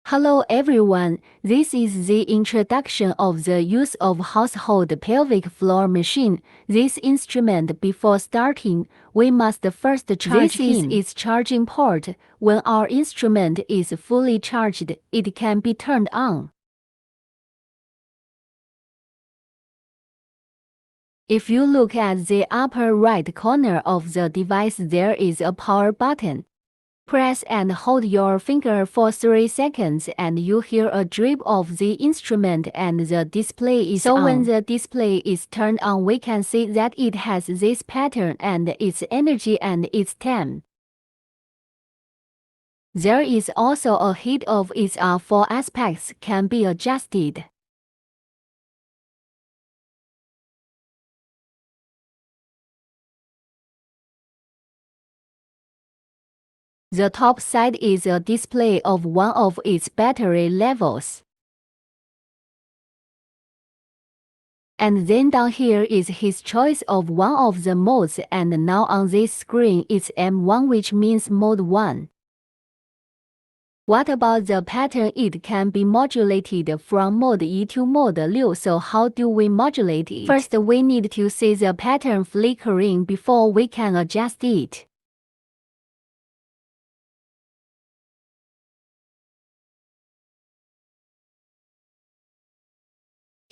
Hello everyone, this is the introduction of the use of household pelvic floor machine. This instrument before starting, we must first charge This is its charging port. When our instrument is fully charged, it can be turned on. If you look at the upper right corner of the device, there is a power button. Press and hold your finger for 3 seconds and you hear a drip of the instrument and the display is on. So when the display is turned on, we can see that it has this pattern and its energy and its time. There is also a heat of its four aspects can be adjusted. The top side is a display of one of its battery levels. And then down here is his choice of one of the modes, and now on this screen it's M1, which means mode 1. What about the pattern? It can be modulated from mode E to mode 6, so how do we modulate it? First we need to see the pattern flickering before we can adjust it.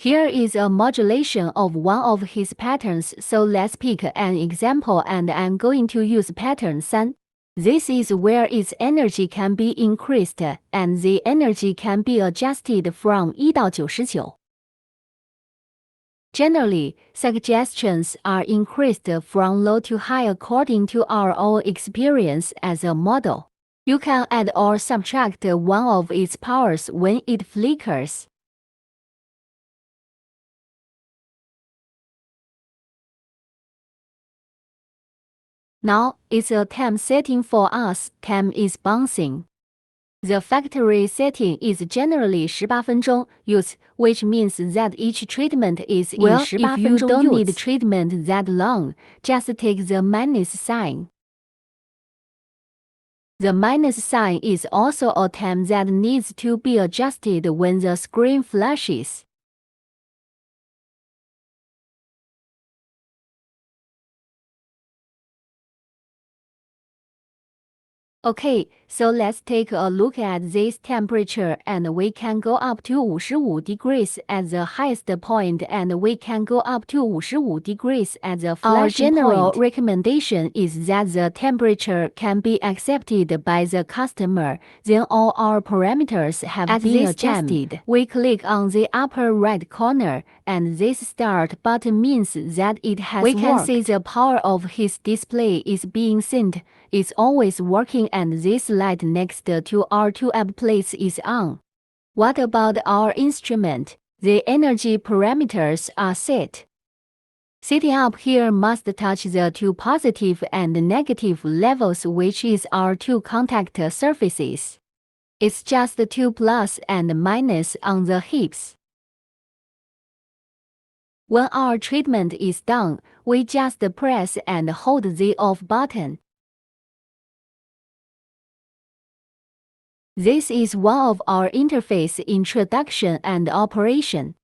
Here is a modulation of one of his patterns, so let's pick an example and I'm going to use pattern 3. This is where its energy can be increased, and the energy can be adjusted from 1到99. Generally, suggestions are increased from low to high according to our own experience as a model. You can add or subtract one of its powers when it flickers. Now, it's a time setting for us. Time is bouncing. The factory setting is generally 18分钟 use, which means that each treatment is in 18 if you don't need treatment that long, just take the minus sign. The minus sign is also a time that needs to be adjusted when the screen flashes. Okay, so let's take a look at this temperature, and we can go up to 55 degrees at the highest point, and we can go up to 55 degrees at the flashing point. Our general recommendation is that the temperature can be accepted by the customer. Then all our parameters have been adjusted. We click on the upper right corner, and this start button means that it has worked. We can see the power of his display is being sent. It's always working, and this light next to our 2 amp place is on. What about our instrument? The energy parameters are set. Setting up here must touch the 2 positive and negative levels, which is our 2 contact surfaces. It's just 2 plus and minus on the hips. When our treatment is done, we just press and hold the off button. This is one of our interface introduction and operation.